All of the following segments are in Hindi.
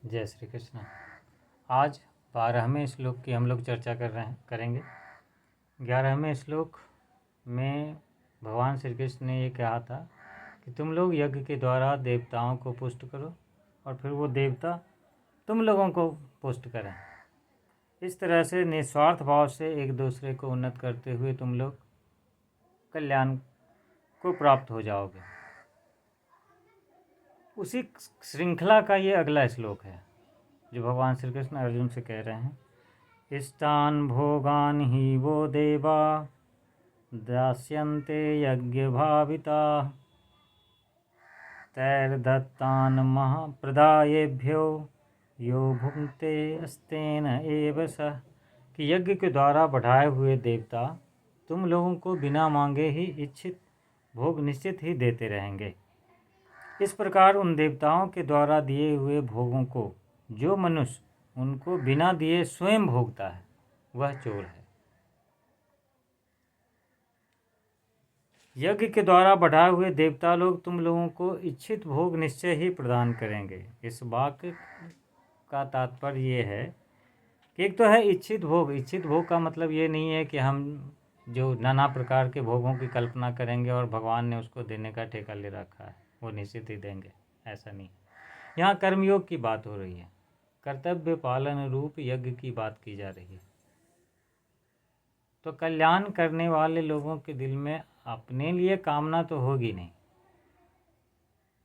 जय श्री कृष्ण। आज 12वें श्लोक की हम लोग चर्चा करेंगे। 11वें श्लोक में भगवान श्री कृष्ण ने ये कहा था कि तुम लोग यज्ञ के द्वारा देवताओं को पुष्ट करो और फिर वो देवता तुम लोगों को पुष्ट करें। इस तरह से निस्वार्थ भाव से एक दूसरे को उन्नत करते हुए तुम लोग कल्याण को प्राप्त हो जाओगे। उसी श्रृंखला का ये अगला श्लोक है जो भगवान श्री कृष्ण अर्जुन से कह रहे हैं। इष्टान भोगान ही वो देवा दास्यन्ते यज्ञ भाविता तैर्दत्तान महाप्रदायेभ्यो यो भुंक्ते अस्तेन एव स। कि यज्ञ के द्वारा बढ़ाए हुए देवता तुम लोगों को बिना मांगे ही इच्छित भोग निश्चित ही देते रहेंगे। इस प्रकार उन देवताओं के द्वारा दिए हुए भोगों को जो मनुष्य उनको बिना दिए स्वयं भोगता है वह चोर है। यज्ञ के द्वारा बढ़ाए हुए देवता लोग तुम लोगों को इच्छित भोग निश्चय ही प्रदान करेंगे। इस वाक्य का तात्पर्य ये है कि एक तो है इच्छित भोग। इच्छित भोग का मतलब ये नहीं है कि हम जो नाना प्रकार के भोगों की कल्पना करेंगे और भगवान ने उसको देने का ठेका ले रखा है वो निश्चित ही देंगे, ऐसा नहीं। यहाँ कर्मयोग की बात हो रही है, कर्तव्य पालन रूप यज्ञ की बात की जा रही है। तो कल्याण करने वाले लोगों के दिल में अपने लिए कामना तो होगी नहीं।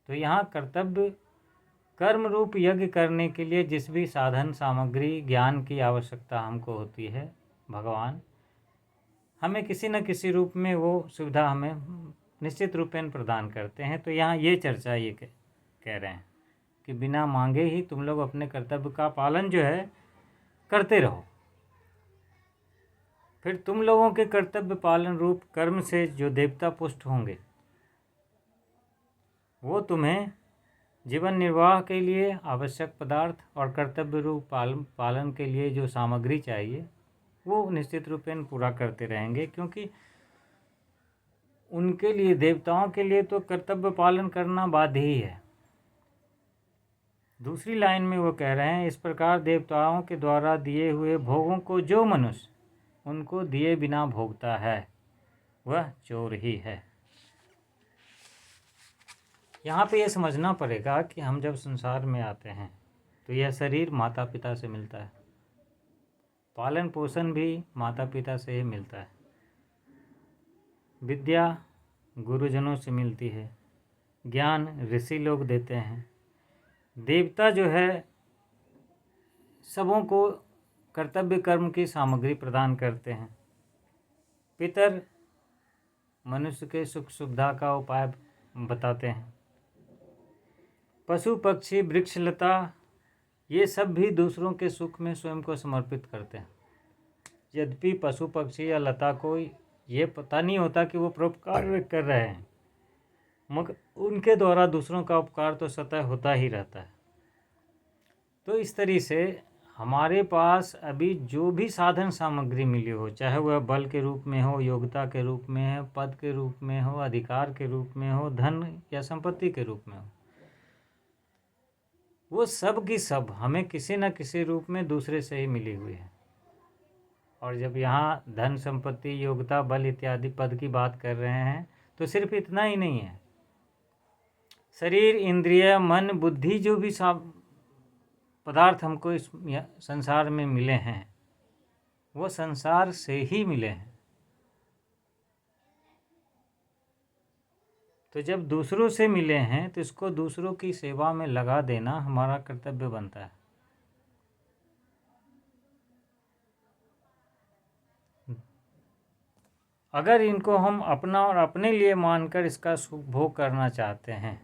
तो यहाँ कर्तव्य कर्म रूप यज्ञ करने के लिए जिस भी साधन सामग्री ज्ञान की आवश्यकता हमको होती है, भगवान हमें किसी न किसी रूप में वो सुविधा हमें निश्चित रूपेण प्रदान करते हैं। तो यहाँ ये चर्चा ये कह रहे हैं कि बिना मांगे ही तुम लोग अपने कर्तव्य का पालन जो है करते रहो। फिर तुम लोगों के कर्तव्य पालन रूप कर्म से जो देवता पुष्ट होंगे वो तुम्हें जीवन निर्वाह के लिए आवश्यक पदार्थ और कर्तव्य रूप पालन के लिए जो सामग्री चाहिए वो निश्चित रूपेण पूरा करते रहेंगे, क्योंकि उनके लिए देवताओं के लिए तो कर्तव्य पालन करना बाध्य ही है। दूसरी लाइन में वो कह रहे हैं, इस प्रकार देवताओं के द्वारा दिए हुए भोगों को जो मनुष्य उनको दिए बिना भोगता है वह चोर ही है। यहाँ पे ये समझना पड़ेगा कि हम जब संसार में आते हैं तो यह शरीर माता पिता से मिलता है, पालन पोषण भी माता पिता से ही मिलता है, विद्या गुरुजनों से मिलती है, ज्ञान ऋषि लोग देते हैं, देवता जो है सबों को कर्तव्य कर्म की सामग्री प्रदान करते हैं, पितर मनुष्य के सुख सुविधा का उपाय बताते हैं, पशु पक्षी वृक्ष लता ये सब भी दूसरों के सुख में स्वयं को समर्पित करते हैं। यद्यपि पशु पक्षी या लता को ये पता नहीं होता कि वो परोपकार कर रहे हैं, मगर उनके द्वारा दूसरों का उपकार तो सतत होता ही रहता है। तो इस तरीके से हमारे पास अभी जो भी साधन सामग्री मिली हो, चाहे वह बल के रूप में हो, योग्यता के रूप में है, पद के रूप में हो, अधिकार के रूप में हो, धन या संपत्ति के रूप में हो, वो सब की सब हमें किसी न किसी रूप में दूसरे से ही मिली हुई है। और जब यहाँ धन संपत्ति योग्यता बल इत्यादि पद की बात कर रहे हैं तो सिर्फ इतना ही नहीं है, शरीर इंद्रिय मन बुद्धि जो भी पदार्थ हमको इस संसार में मिले हैं वो संसार से ही मिले हैं। तो जब दूसरों से मिले हैं तो इसको दूसरों की सेवा में लगा देना हमारा कर्तव्य बनता है। अगर इनको हम अपना और अपने लिए मानकर इसका सुख भोग करना चाहते हैं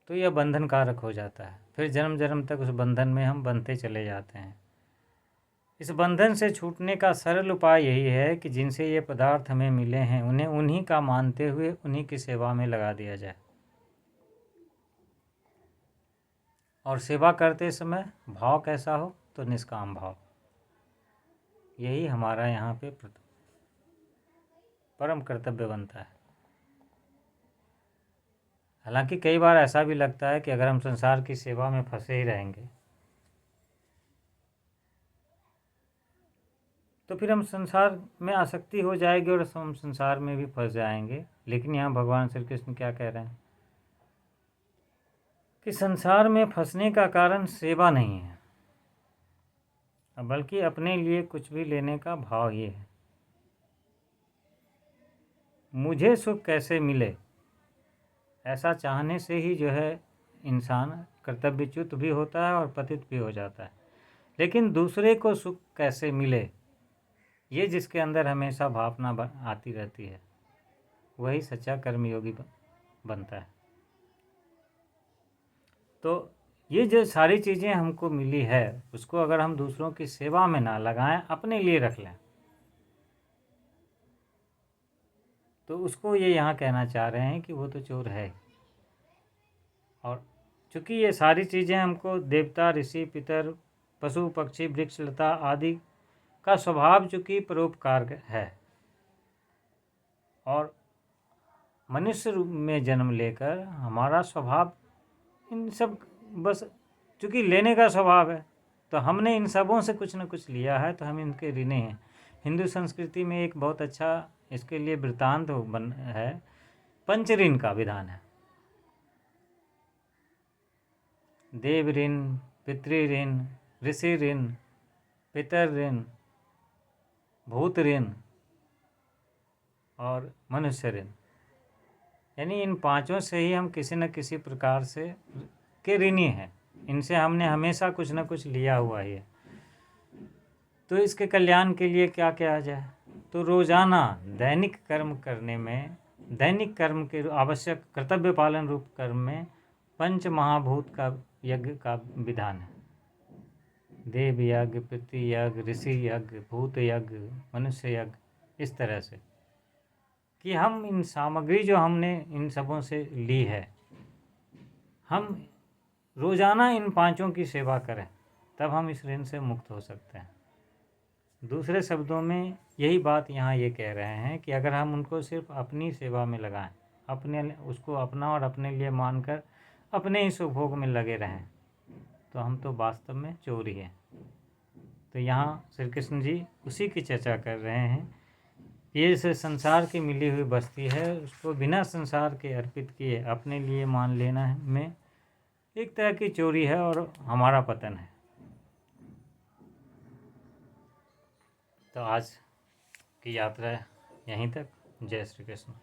तो यह बंधन कारक हो जाता है। फिर जन्म जन्म तक उस बंधन में हम बंधते चले जाते हैं। इस बंधन से छूटने का सरल उपाय यही है कि जिनसे ये पदार्थ हमें मिले हैं उन्हें उन्हीं का मानते हुए उन्हीं की सेवा में लगा दिया जाए। और सेवा करते समय भाव कैसा हो तो निष्काम भाव, यही हमारा यहाँ पे परम कर्तव्य बनता है। हालांकि कई बार ऐसा भी लगता है कि अगर हम संसार की सेवा में फंसे ही रहेंगे तो फिर हम संसार में आसक्ति हो जाएगी और हम संसार में भी फंस जाएंगे। लेकिन यहाँ भगवान श्री कृष्ण क्या कह रहे हैं कि संसार में फंसने का कारण सेवा नहीं है, बल्कि अपने लिए कुछ भी लेने का भाव ये है। मुझे सुख कैसे मिले, ऐसा चाहने से ही जो है इंसान कर्तव्यच्युत भी होता है और पतित भी हो जाता है। लेकिन दूसरे को सुख कैसे मिले, ये जिसके अंदर हमेशा भावना आती रहती है, वही सच्चा कर्मयोगी बनता है। तो ये जो सारी चीज़ें हमको मिली है, उसको अगर हम दूसरों की सेवा में ना लगाएं, अपने लिए रख लें, तो उसको ये यहाँ कहना चाह रहे हैं कि वो तो चोर है। और चूँकि ये सारी चीज़ें हमको देवता, ऋषि, पितर, पशु, पक्षी, वृक्ष, लता आदि का स्वभाव चूँकि परोपकार है, और मनुष्य रूप में जन्म लेकर हमारा स्वभाव इन सब बस चूँकि लेने का स्वभाव है, तो हमने इन सबों से कुछ न कुछ लिया है, तो हम इनके ऋणी हैं। हिंदू संस्कृति में एक बहुत अच्छा इसके लिए वृत्तांत है, पंच ऋण का विधान है। देव ऋण, पितृ ऋण, ऋषि ऋण, पितर ऋण, भूत ऋण और मनुष्य ऋण। यानी इन पांचों से ही हम किसी न किसी प्रकार से के ऋणी हैं। इनसे हमने हमेशा कुछ न कुछ लिया हुआ ही है। तो इसके कल्याण के लिए क्या किया जाए? तो रोजाना दैनिक कर्म करने में, दैनिक कर्म के आवश्यक कर्तव्य पालन रूप कर्म में पंच महाभूत का यज्ञ का विधान है। देव यज्ञ, पितृ यज्ञ, ऋषि यज्ञ, भूत यज्ञ, मनुष्य यज्ञ, इस तरह से कि हम इन सामग्री जो हमने इन सबों से ली है, हम रोजाना इन पांचों की सेवा करें, तब हम इस ऋण से मुक्त हो सकते हैं। दूसरे शब्दों में यही बात यहाँ ये कह रहे हैं कि अगर हम उनको सिर्फ अपनी सेवा में लगाएं, अपने उसको अपना और अपने लिए मानकर अपने ही सुभोग में लगे रहें, तो हम तो वास्तव में चोर ही हैं। तो यहाँ श्री कृष्ण जी उसी की चर्चा कर रहे हैं। ये इस संसार की मिली हुई बस्ती है, उसको बिना संसार के अर्पित किए अपने लिए मान लेना में एक तरह की चोरी है और हमारा पतन है। तो आज की यात्रा यहीं तक। जय श्री कृष्ण।